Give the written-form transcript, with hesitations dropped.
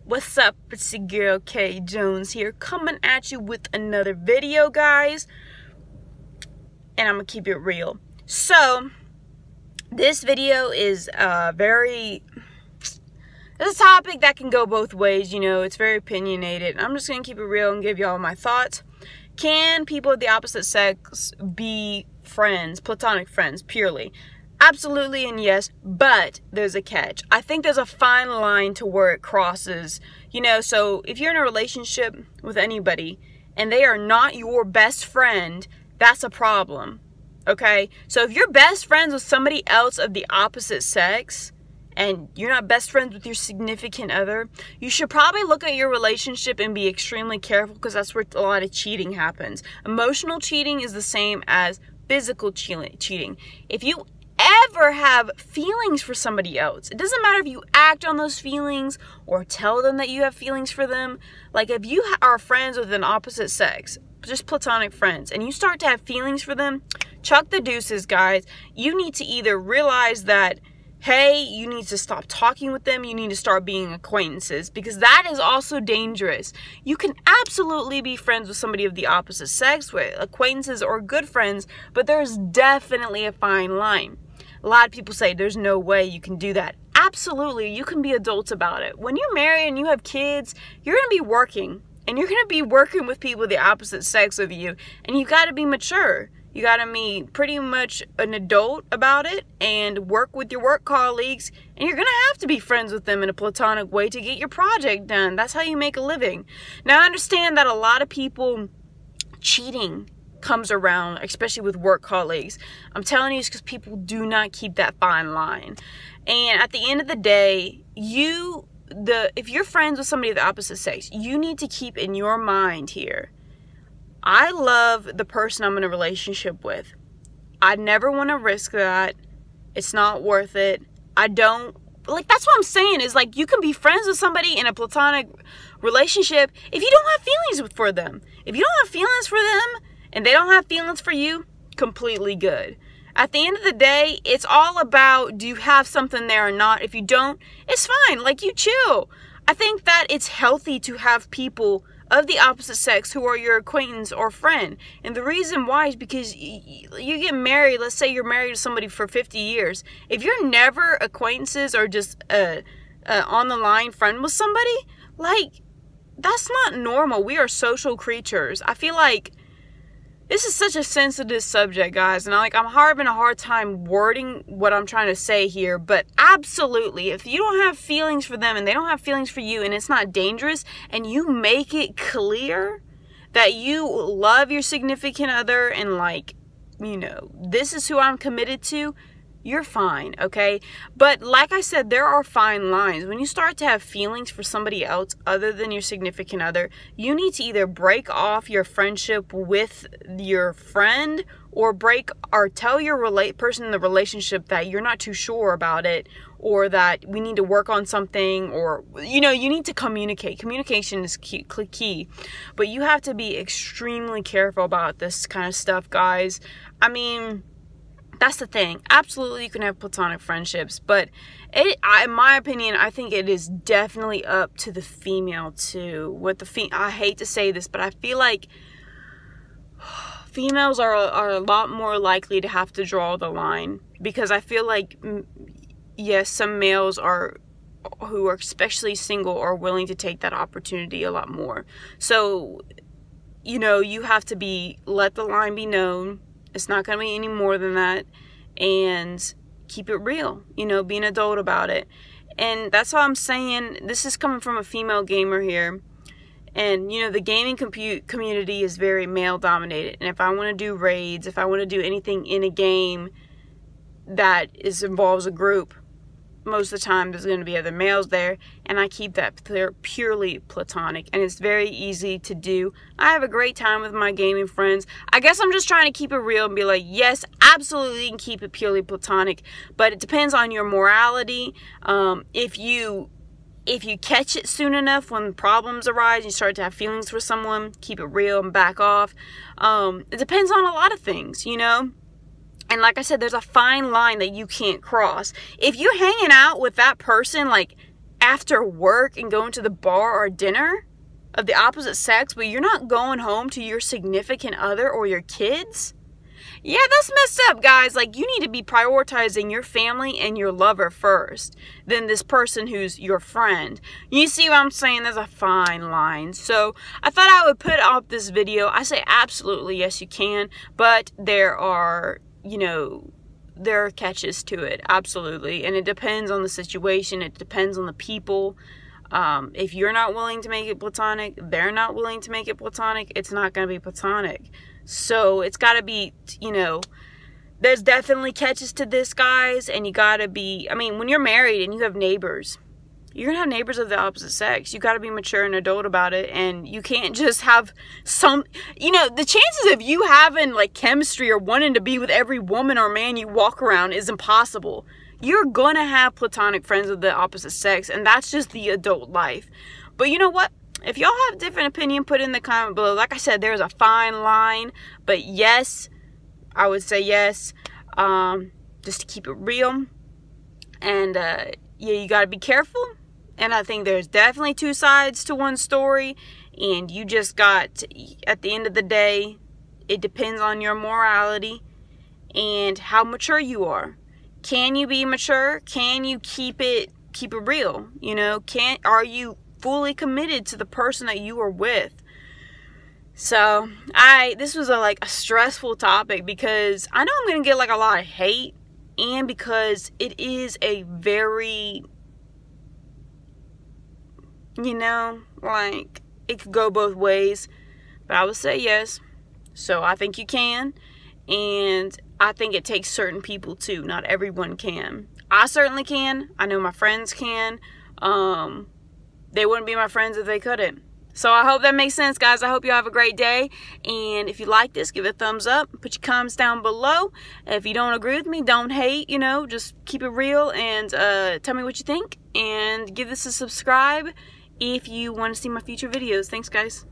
What's up? It's your girl Kjones here, coming at you with another video, guys. And I'm gonna keep it real. So, this video is it's a topic that can go both ways, you know, it's very opinionated. I'm just gonna keep it real and give y'all my thoughts. Can people of the opposite sex be friends, platonic friends, purely? Absolutely and yes, but there's a catch. I think there's a fine line to where it crosses, you know, so if you're in a relationship with anybody and they are not your best friend, that's a problem, okay? So if you're best friends with somebody else of the opposite sex and you're not best friends with your significant other, you should probably look at your relationship and be extremely careful, because that's where a lot of cheating happens. Emotional cheating is the same as physical cheating. If you ever have feelings for somebody else, it doesn't matter if you act on those feelings or tell them that you have feelings for them. Like, if you are friends with an opposite sex, just platonic friends, and you start to have feelings for them, chuck the deuces, guys. You need to either realize that, hey, you need to stop talking with them, you need to start being acquaintances, because that is also dangerous. You can absolutely be friends with somebody of the opposite sex, with acquaintances or good friends, but there's definitely a fine line. A lot of people say there's no way you can do that. Absolutely, you can be adults about it. When you're married and you have kids, you're going to be working. And you're going to be working with people of the opposite sex of you. And you got to be mature. You got to be pretty much an adult about it and work with your work colleagues. And you're going to have to be friends with them in a platonic way to get your project done. That's how you make a living. Now, I understand that a lot of people cheating comes around, especially with work colleagues. I'm telling you, it's because people do not keep that fine line. And at the end of the day, if you're friends with somebody of the opposite sex, you need to keep in your mind here, I love the person I'm in a relationship with. I never want to risk that. It's not worth it. That's what I'm saying, is like, you can be friends with somebody in a platonic relationship if you don't have feelings for them. If you don't have feelings for them and they don't have feelings for you, completely good. At the end of the day, it's all about, do you have something there or not? If you don't, it's fine. Like, you chill. I think that it's healthy to have people of the opposite sex who are your acquaintance or friend. And the reason why is because you get married. Let's say you're married to somebody for 50 years. If you're never acquaintances or just on the line friend with somebody, like, that's not normal. We are social creatures. I feel like this is such a sensitive subject, guys, and I'm having a hard time wording what I'm trying to say here, but absolutely, if you don't have feelings for them and they don't have feelings for you, and it's not dangerous, and you make it clear that you love your significant other and, like, you know, this is who I'm committed to, you're fine, okay? But like I said, there are fine lines. When you start to have feelings for somebody else other than your significant other, you need to either break off your friendship with your friend or tell your person in the relationship that you're not too sure about it, or that we need to work on something, or, you know, you need to communicate. Communication is key. But you have to be extremely careful about this kind of stuff, guys. I mean, that's the thing. Absolutely, you can have platonic friendships, but in my opinion, I think it is definitely up to the female too. I hate to say this, but I feel like females are a lot more likely to have to draw the line, because I feel like, yes, some males who are especially single are willing to take that opportunity a lot more. So, you know, you have to let the line be known. It's not going to be any more than that, and keep it real, you know, be an adult about it. And that's all I'm saying. This is coming from a female gamer here, and, you know, the gaming community is very male dominated, and if I want to do raids, if I want to do anything in a game that involves a group, most of the time there's going to be other males there, and I keep that purely platonic, and it's very easy to do. I have a great time with my gaming friends. I guess I'm just trying to keep it real and be like, yes, absolutely, you can keep it purely platonic, but it depends on your morality. If you catch it soon enough when problems arise, you start to have feelings for someone, keep it real and back off. It depends on a lot of things, you know. And like I said, there's a fine line that you can't cross. If you're hanging out with that person, like, after work and going to the bar or dinner of the opposite sex, but you're not going home to your significant other or your kids? Yeah, that's messed up, guys. Like, you need to be prioritizing your family and your lover first than this person who's your friend. You see what I'm saying? There's a fine line. So I thought I would put up this video. I say absolutely yes, you can, but there are, you know, there are catches to it. Absolutely. And it depends on the situation. It depends on the people. If you're not willing to make it platonic, they're not willing to make it platonic, it's not going to be platonic. So it's got to be, you know, there's definitely catches to this, guys. And you got to be, I mean, when you're married and you have neighbors, you're going to have neighbors of the opposite sex. You got to be mature and adult about it. And you can't just have some, you know, the chances of you having like chemistry or wanting to be with every woman or man you walk around is impossible. You're going to have platonic friends of the opposite sex, and that's just the adult life. But you know what? If y'all have a different opinion, put it in the comment below. Like I said, there's a fine line. But yes, I would say yes. Just to keep it real. And yeah, you got to be careful. And I think there's definitely two sides to one story. And you just got, at the end of the day, it depends on your morality and how mature you are. Can you be mature? Can you keep it real? You know, are you fully committed to the person that you are with? So this was a stressful topic because I know I'm gonna get like a lot of hate, and because it is a very, you know, like, it could go both ways. But I would say yes. So I think you can. And I think it takes certain people too. Not everyone can. I certainly can. I know my friends can. They wouldn't be my friends if they couldn't. So I hope that makes sense, guys. I hope you have a great day. And if you like this, give it a thumbs up. Put your comments down below. If you don't agree with me, don't hate. You know, just keep it real and tell me what you think. And give this a subscribe if you want to see my future videos. Thanks, guys.